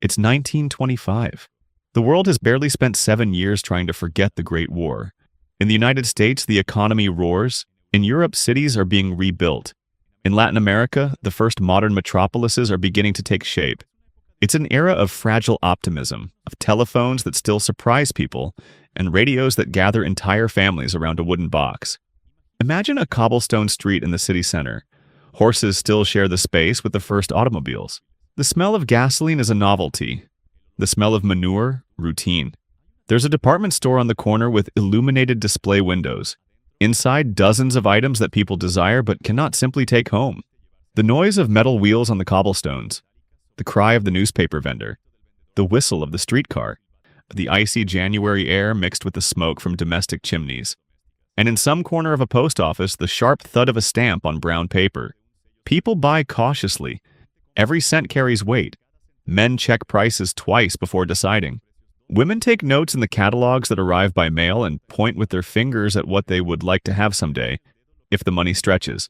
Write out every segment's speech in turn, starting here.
It's 1925. The world has barely spent 7 years trying to forget the Great War. In the United States, the economy roars. In Europe, cities are being rebuilt. In Latin America, the first modern metropolises are beginning to take shape. It's an era of fragile optimism, of telephones that still surprise people, and radios that gather entire families around a wooden box. Imagine a cobblestone street in the city center. Horses still share the space with the first automobiles. The smell of gasoline is a novelty. The smell of manure, routine. There's a department store on the corner with illuminated display windows. Inside, dozens of items that people desire but cannot simply take home. The noise of metal wheels on the cobblestones. The cry of the newspaper vendor. The whistle of the streetcar. The icy January air mixed with the smoke from domestic chimneys. And in some corner of a post office, the sharp thud of a stamp on brown paper. People buy cautiously. Every cent carries weight. Men check prices twice before deciding. Women take notes in the catalogs that arrive by mail and point with their fingers at what they would like to have someday, if the money stretches.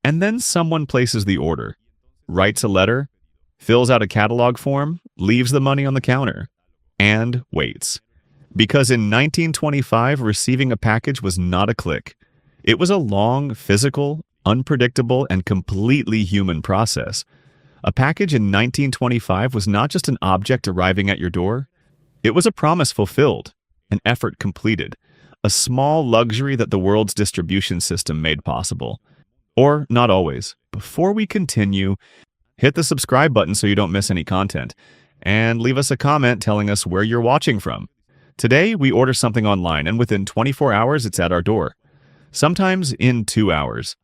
And then someone places the order, writes a letter, fills out a catalog form, leaves the money on the counter, and waits. Because in 1925, receiving a package was not a click. It was a long, physical, unpredictable, and completely human process. A package in 1925 was not just an object arriving at your door. It was a promise fulfilled, an effort completed, a small luxury that the world's distribution system made possible. Or not always. Before we continue, hit the subscribe button so you don't miss any content, and leave us a comment telling us where you're watching from. Today, we order something online, and within 24 hours, it's at our door. Sometimes in 2 hours.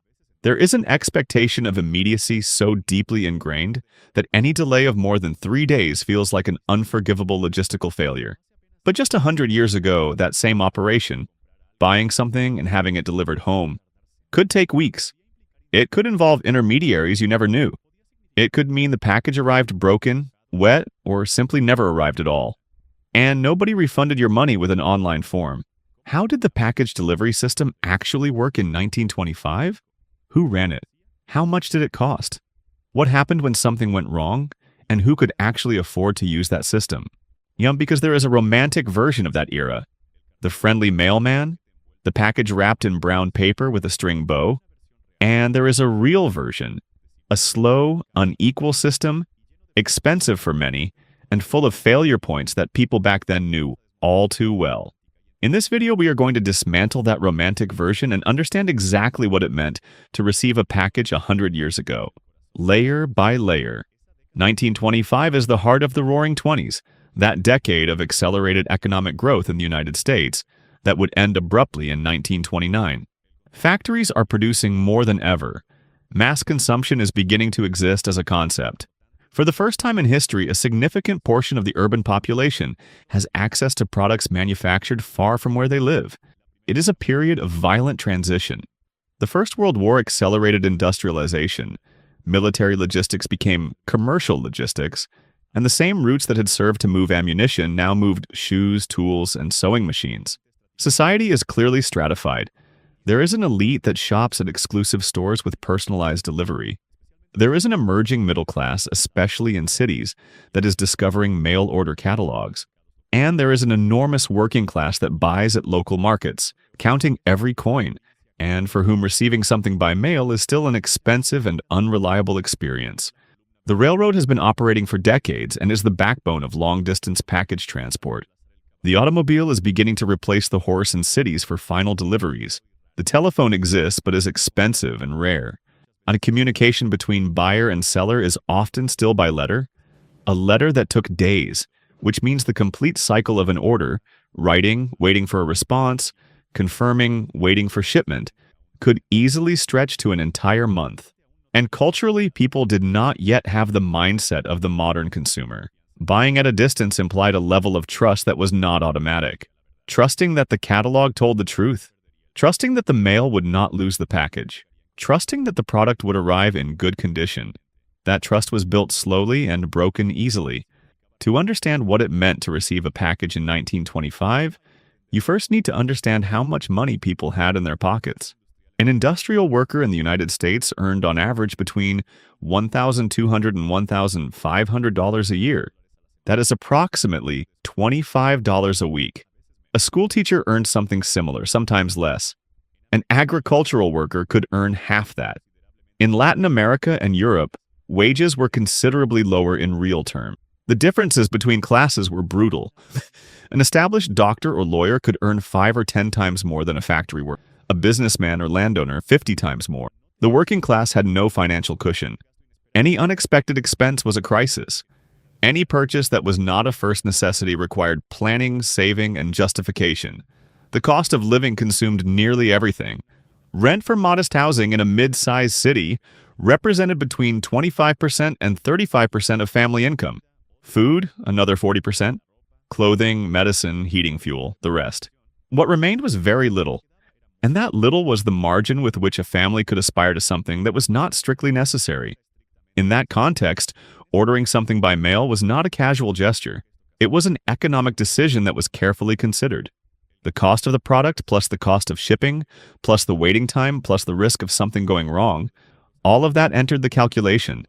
There is an expectation of immediacy so deeply ingrained that any delay of more than 3 days feels like an unforgivable logistical failure. But just 100 years ago, that same operation, buying something and having it delivered home, could take weeks. It could involve intermediaries you never knew. It could mean the package arrived broken, wet, or simply never arrived at all. And nobody refunded your money with an online form. How did the package delivery system actually work in 1925? Who ran it? How much did it cost? What happened when something went wrong? And who could actually afford to use that system? Because there is a romantic version of that era. The friendly mailman, the package wrapped in brown paper with a string bow. And there is a real version, a slow, unequal system, expensive for many, and full of failure points that people back then knew all too well. In this video, we are going to dismantle that romantic version and understand exactly what it meant to receive a package 100 years ago, layer by layer. 1925 is the heart of the Roaring Twenties, that decade of accelerated economic growth in the United States that would end abruptly in 1929. Factories are producing more than ever. Mass consumption is beginning to exist as a concept. For the first time in history, a significant portion of the urban population has access to products manufactured far from where they live. It is a period of violent transition. The First World War accelerated industrialization. Military logistics became commercial logistics, and the same routes that had served to move ammunition now moved shoes, tools, and sewing machines. Society is clearly stratified. There is an elite that shops at exclusive stores with personalized delivery. There is an emerging middle class, especially in cities, that is discovering mail-order catalogs. And there is an enormous working class that buys at local markets, counting every coin, and for whom receiving something by mail is still an expensive and unreliable experience. The railroad has been operating for decades and is the backbone of long-distance package transport. The automobile is beginning to replace the horse in cities for final deliveries. The telephone exists but is expensive and rare. A communication between buyer and seller is often still by letter, a letter that took days, which means the complete cycle of an order, writing, waiting for a response, confirming, waiting for shipment, could easily stretch to an entire month. And culturally, people did not yet have the mindset of the modern consumer. Buying at a distance implied a level of trust that was not automatic. Trusting that the catalog told the truth. Trusting that the mail would not lose the package. Trusting that the product would arrive in good condition. That trust was built slowly and broken easily. To understand what it meant to receive a package in 1925, you first need to understand how much money people had in their pockets. An industrial worker in the United States earned on average between $1,200 and $1,500 a year. That is approximately $25 a week. A school teacher earned something similar, sometimes less. An agricultural worker could earn half that. In Latin America and Europe, wages were considerably lower in real terms. The differences between classes were brutal. An established doctor or lawyer could earn 5 or 10 times more than a factory worker. A businessman or landowner, 50 times more. The working class had no financial cushion. Any unexpected expense was a crisis. Any purchase that was not a first necessity required planning, saving, and justification. The cost of living consumed nearly everything. Rent for modest housing in a mid-sized city represented between 25% and 35% of family income. Food, another 40%. Clothing, medicine, heating fuel, the rest. What remained was very little. And that little was the margin with which a family could aspire to something that was not strictly necessary. In that context, ordering something by mail was not a casual gesture. It was an economic decision that was carefully considered. The cost of the product plus the cost of shipping, plus the waiting time, plus the risk of something going wrong, all of that entered the calculation.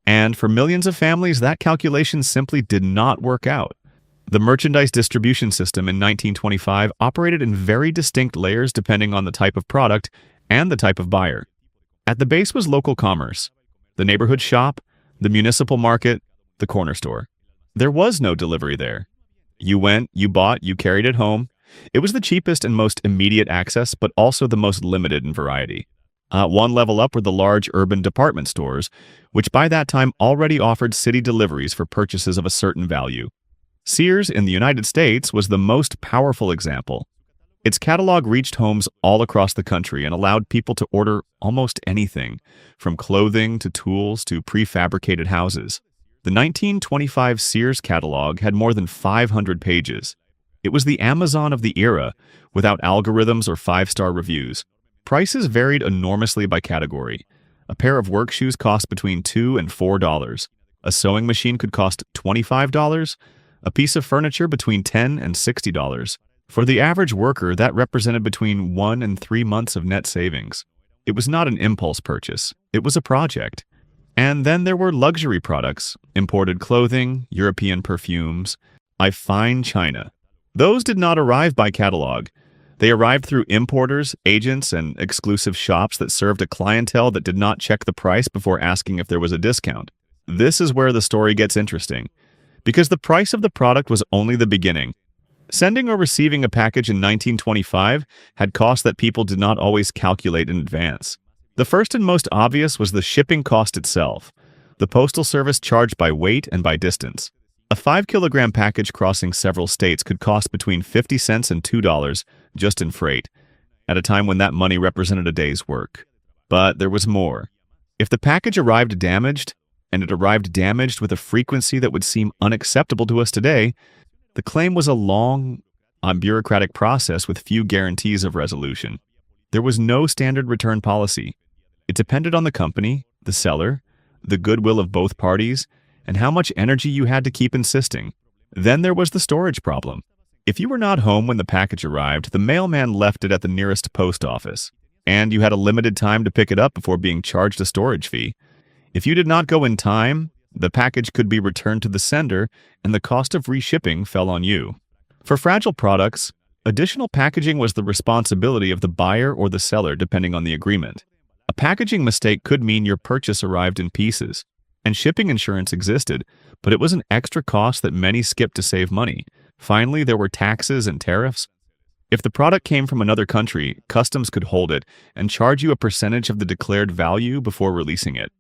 And for millions of families, that calculation simply did not work out. The merchandise distribution system in 1925 operated in very distinct layers depending on the type of product and the type of buyer. At the base was local commerce, the neighborhood shop, the municipal market, the corner store. There was no delivery there. You went, you bought, you carried it home. It was the cheapest and most immediate access, but also the most limited in variety. One level up were the large urban department stores, which by that time already offered city deliveries for purchases of a certain value. Sears in the United States was the most powerful example. Its catalog reached homes all across the country and allowed people to order almost anything, from clothing to tools to prefabricated houses. The 1925 Sears catalog had more than 500 pages. It was the Amazon of the era, without algorithms or 5-star reviews. Prices varied enormously by category. A pair of work shoes cost between $2 and $4. A sewing machine could cost $25. A piece of furniture between $10 and $60. For the average worker, that represented between 1 and 3 months of net savings. It was not an impulse purchase. It was a project. And then there were luxury products, imported clothing, European perfumes, fine china. Those did not arrive by catalog. They arrived through importers, agents, and exclusive shops that served a clientele that did not check the price before asking if there was a discount. This is where the story gets interesting, because the price of the product was only the beginning. Sending or receiving a package in 1925 had costs that people did not always calculate in advance. The first and most obvious was the shipping cost itself. The postal service charged by weight and by distance. A 5-kilogram package crossing several states could cost between 50 cents and $2 just in freight, at a time when that money represented a day's work. But there was more. If the package arrived damaged, and it arrived damaged with a frequency that would seem unacceptable to us today, the claim was a long, bureaucratic process with few guarantees of resolution. There was no standard return policy. It depended on the company, the seller, the goodwill of both parties, and how much energy you had to keep insisting. Then there was the storage problem. If you were not home when the package arrived, the mailman left it at the nearest post office, and you had a limited time to pick it up before being charged a storage fee. If you did not go in time, the package could be returned to the sender, and the cost of reshipping fell on you. For fragile products, additional packaging was the responsibility of the buyer or the seller, depending on the agreement. A packaging mistake could mean your purchase arrived in pieces, and shipping insurance existed, but it was an extra cost that many skipped to save money. Finally, there were taxes and tariffs. If the product came from another country, customs could hold it and charge you a percentage of the declared value before releasing it.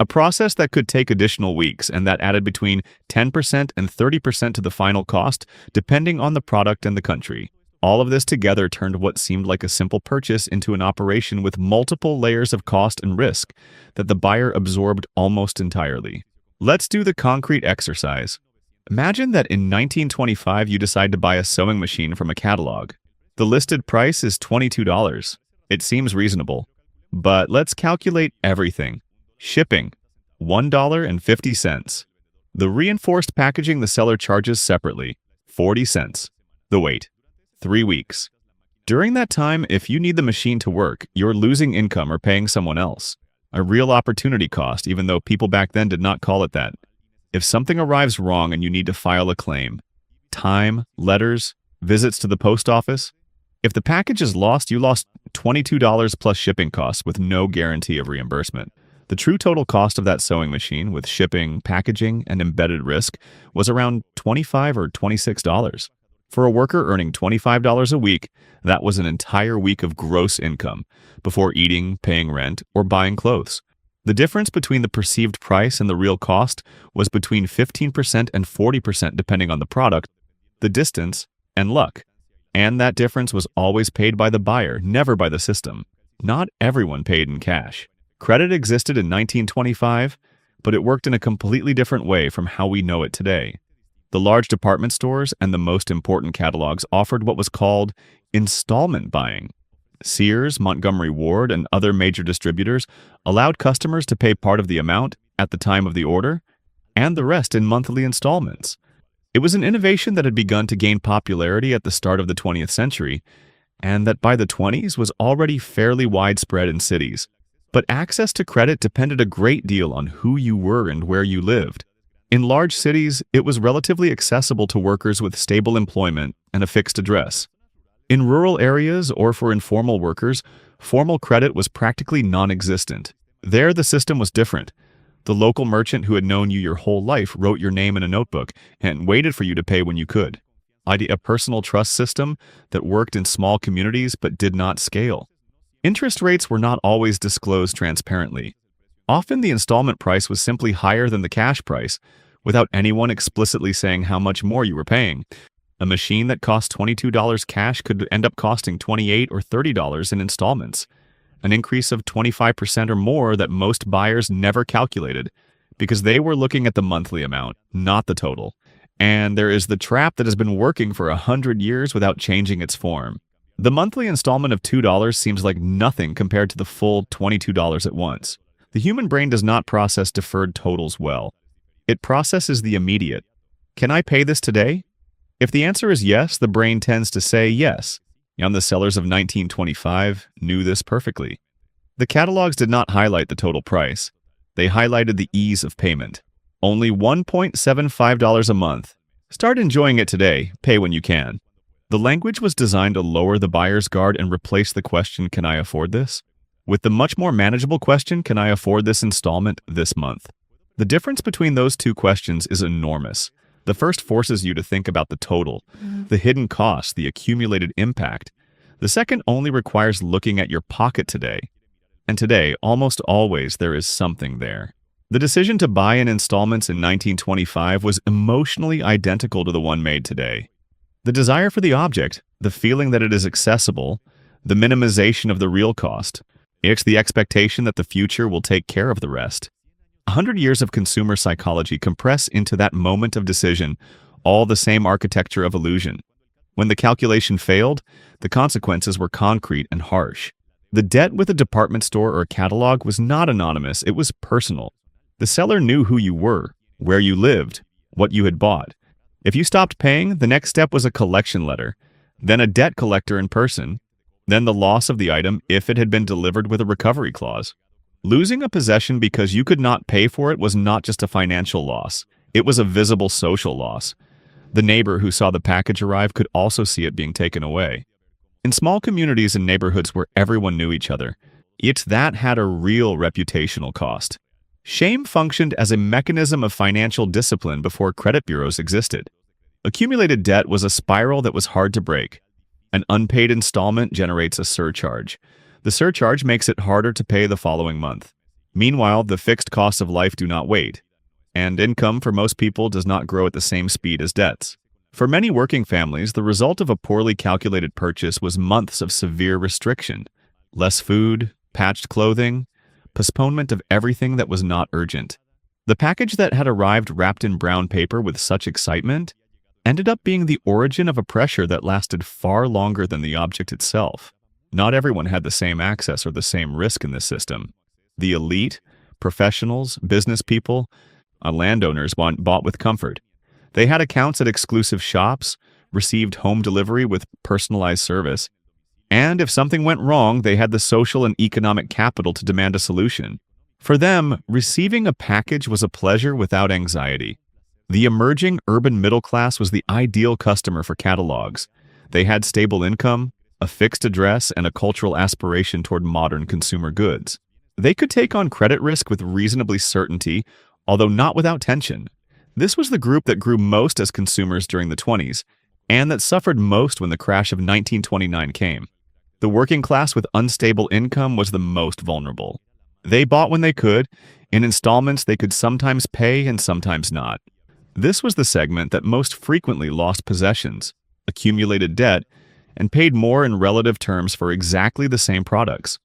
A process that could take additional weeks and that added between 10% and 30% to the final cost, depending on the product and the country. All of this together turned what seemed like a simple purchase into an operation with multiple layers of cost and risk that the buyer absorbed almost entirely. Let's do the concrete exercise. Imagine that in 1925 you decide to buy a sewing machine from a catalog. The listed price is $22. It seems reasonable. But let's calculate everything. Shipping, $1.50. The reinforced packaging the seller charges separately, 40 cents. The wait, 3 weeks. During that time, if you need the machine to work, you're losing income or paying someone else. A real opportunity cost, even though people back then did not call it that. If something arrives wrong and you need to file a claim, time, letters, visits to the post office. If the package is lost, you lost $22 plus shipping costs with no guarantee of reimbursement. The true total cost of that sewing machine with shipping, packaging, and embedded risk was around $25 or $26. For a worker earning $25 a week, that was an entire week of gross income before eating, paying rent, or buying clothes. The difference between the perceived price and the real cost was between 15% and 40% depending on the product, the distance, and luck. And that difference was always paid by the buyer, never by the system. Not everyone paid in cash. Credit existed in 1925, but it worked in a completely different way from how we know it today. The large department stores and the most important catalogs offered what was called installment buying. Sears, Montgomery Ward, and other major distributors allowed customers to pay part of the amount at the time of the order and the rest in monthly installments. It was an innovation that had begun to gain popularity at the start of the 20th century, and that by the 20s was already fairly widespread in cities. But access to credit depended a great deal on who you were and where you lived. In large cities, it was relatively accessible to workers with stable employment and a fixed address. In rural areas or for informal workers, formal credit was practically non-existent. There, the system was different. The local merchant who had known you your whole life wrote your name in a notebook and waited for you to pay when you could. A personal trust system that worked in small communities but did not scale. Interest rates were not always disclosed transparently. Often the installment price was simply higher than the cash price, without anyone explicitly saying how much more you were paying. A machine that cost $22 cash could end up costing $28 or $30 in installments, an increase of 25% or more that most buyers never calculated because they were looking at the monthly amount, not the total. And there is the trap that has been working for 100 years without changing its form. The monthly installment of $2 seems like nothing compared to the full $22 at once. The human brain does not process deferred totals well. It processes the immediate. Can I pay this today? If the answer is yes, the brain tends to say yes. And the sellers of 1925 knew this perfectly. The catalogs did not highlight the total price. They highlighted the ease of payment. Only $1.75 a month. Start enjoying it today. Pay when you can. The language was designed to lower the buyer's guard and replace the question, can I afford this? With the much more manageable question, can I afford this installment this month? The difference between those two questions is enormous. The first forces you to think about the total, the hidden cost, the accumulated impact. The second only requires looking at your pocket today. And today, almost always, there is something there. The decision to buy in installments in 1925 was emotionally identical to the one made today. The desire for the object, the feeling that it is accessible, the minimization of the real cost. It's the expectation that the future will take care of the rest. 100 years of consumer psychology compress into that moment of decision, all the same architecture of illusion. When the calculation failed, the consequences were concrete and harsh. The debt with a department store or a catalog was not anonymous, it was personal. The seller knew who you were, where you lived, what you had bought. If you stopped paying, the next step was a collection letter, then a debt collector in person, then the loss of the item if it had been delivered with a recovery clause. Losing a possession because you could not pay for it was not just a financial loss. It was a visible social loss. The neighbor who saw the package arrive could also see it being taken away. In small communities and neighborhoods where everyone knew each other, that had a real reputational cost. Shame functioned as a mechanism of financial discipline before credit bureaus existed. Accumulated debt was a spiral that was hard to break. An unpaid installment generates a surcharge. The surcharge makes it harder to pay the following month. Meanwhile, the fixed costs of life do not wait, and income for most people does not grow at the same speed as debts. For many working families, the result of a poorly calculated purchase was months of severe restriction. Less food, patched clothing, postponement of everything that was not urgent. The package that had arrived wrapped in brown paper with such excitement ended up being the origin of a pressure that lasted far longer than the object itself. Not everyone had the same access or the same risk in this system. The elite, professionals, business people, landowners bought with comfort. They had accounts at exclusive shops, received home delivery with personalized service, and if something went wrong, they had the social and economic capital to demand a solution. For them, receiving a package was a pleasure without anxiety. The emerging urban middle class was the ideal customer for catalogs. They had stable income, a fixed address, and a cultural aspiration toward modern consumer goods. They could take on credit risk with reasonably certainty, although not without tension. This was the group that grew most as consumers during the 20s, and that suffered most when the crash of 1929 came. The working class with unstable income was the most vulnerable. They bought when they could, in installments they could sometimes pay and sometimes not. This was the segment that most frequently lost possessions, accumulated debt, and paid more in relative terms for exactly the same products.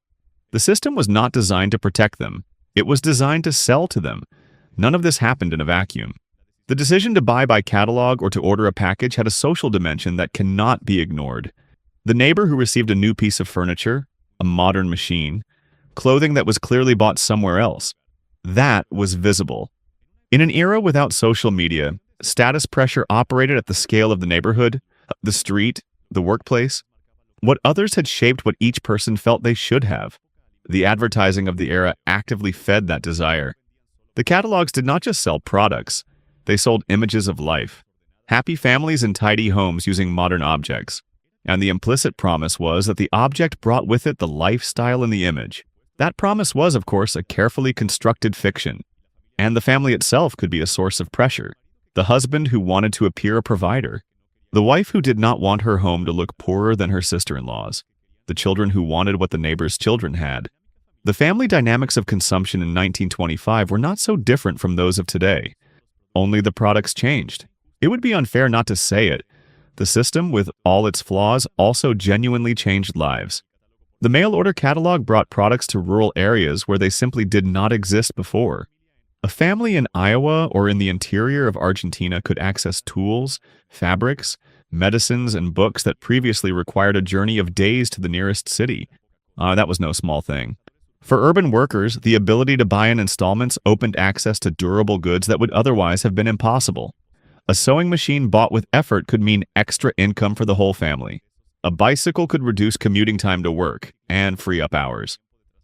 The system was not designed to protect them. It was designed to sell to them. None of this happened in a vacuum. The decision to buy by catalog or to order a package had a social dimension that cannot be ignored. The neighbor who received a new piece of furniture, a modern machine, clothing that was clearly bought somewhere else, that was visible. In an era without social media, status pressure operated at the scale of the neighborhood, the street, the workplace. What others had shaped what each person felt they should have. The advertising of the era actively fed that desire. The catalogs did not just sell products, they sold images of life. Happy families and tidy homes using modern objects. And the implicit promise was that the object brought with it the lifestyle in the image. That promise was, of course, a carefully constructed fiction. And the family itself could be a source of pressure. The husband who wanted to appear a provider. The wife who did not want her home to look poorer than her sister-in-law's. The children who wanted what the neighbor's children had. The family dynamics of consumption in 1925 were not so different from those of today. Only the products changed. It would be unfair not to say it. The system, with all its flaws, also genuinely changed lives. The mail-order catalog brought products to rural areas where they simply did not exist before. A family in Iowa or in the interior of Argentina could access tools, fabrics, medicines, and books that previously required a journey of days to the nearest city. That was no small thing. For urban workers, the ability to buy in installments opened access to durable goods that would otherwise have been impossible. A sewing machine bought with effort could mean extra income for the whole family. A bicycle could reduce commuting time to work and free up hours.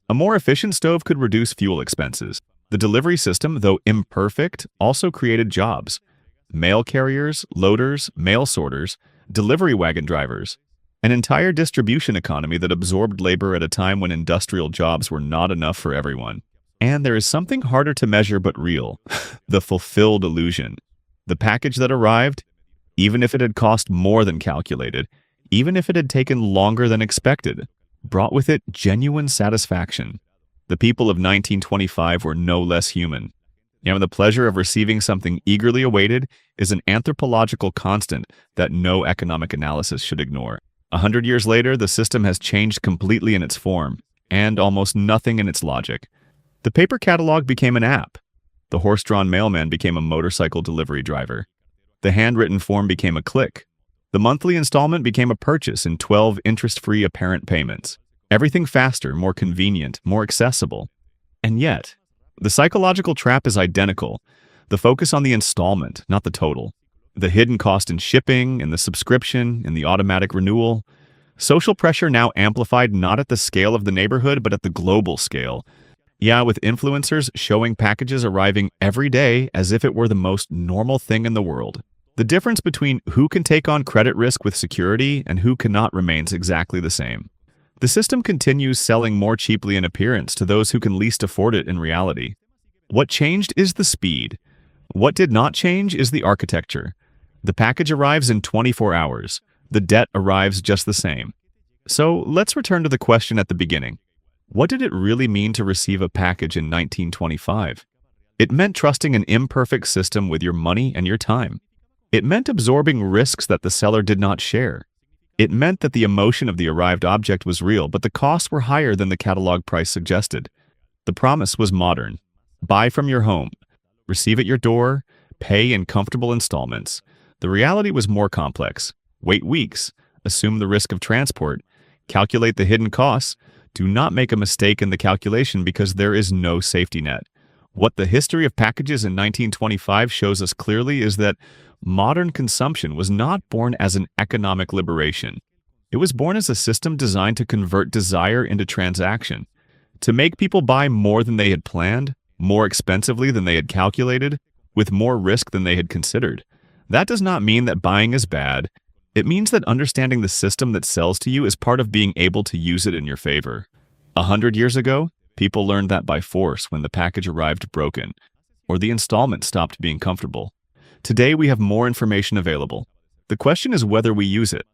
A more efficient stove could reduce fuel expenses. The delivery system, though imperfect, also created jobs. Mail carriers, loaders, mail sorters, delivery wagon drivers. An entire distribution economy that absorbed labor at a time when industrial jobs were not enough for everyone. And there is something harder to measure but real, the fulfilled illusion. The package that arrived, even if it had cost more than calculated, even if it had taken longer than expected, brought with it genuine satisfaction. The people of 1925 were no less human. And the pleasure of receiving something eagerly awaited is an anthropological constant that no economic analysis should ignore. 100 years later, the system has changed completely in its form, and almost nothing in its logic. The paper catalog became an app. The horse-drawn mailman became a motorcycle delivery driver. The handwritten form became a click. The monthly installment became a purchase in 12 interest-free apparent payments. Everything faster, more convenient, more accessible. And yet, the psychological trap is identical. The focus on the installment, not the total. The hidden cost in shipping, in the subscription, in the automatic renewal. Social pressure now amplified not at the scale of the neighborhood, but at the global scale. Yeah, with influencers showing packages arriving every day as if it were the most normal thing in the world. The difference between who can take on credit risk with security and who cannot remains exactly the same. The system continues selling more cheaply in appearance to those who can least afford it in reality. What changed is the speed. What did not change is the architecture. The package arrives in 24 hours. The debt arrives just the same. So let's return to the question at the beginning. What did it really mean to receive a package in 1925? It meant trusting an imperfect system with your money and your time. It meant absorbing risks that the seller did not share. It meant that the emotion of the arrived object was real, but the costs were higher than the catalog price suggested. The promise was modern. Buy from your home. Receive at your door. Pay in comfortable installments. The reality was more complex. Wait weeks. Assume the risk of transport. Calculate the hidden costs. Do not make a mistake in the calculation because there is no safety net. What the history of packages in 1925 shows us clearly is that modern consumption was not born as an economic liberation. It was born as a system designed to convert desire into transaction, to make people buy more than they had planned, more expensively than they had calculated, with more risk than they had considered. That does not mean that buying is bad. It means that understanding the system that sells to you is part of being able to use it in your favor. 100 years ago, people learned that by force when the package arrived broken, or the installment stopped being comfortable. Today, we have more information available. The question is whether we use it.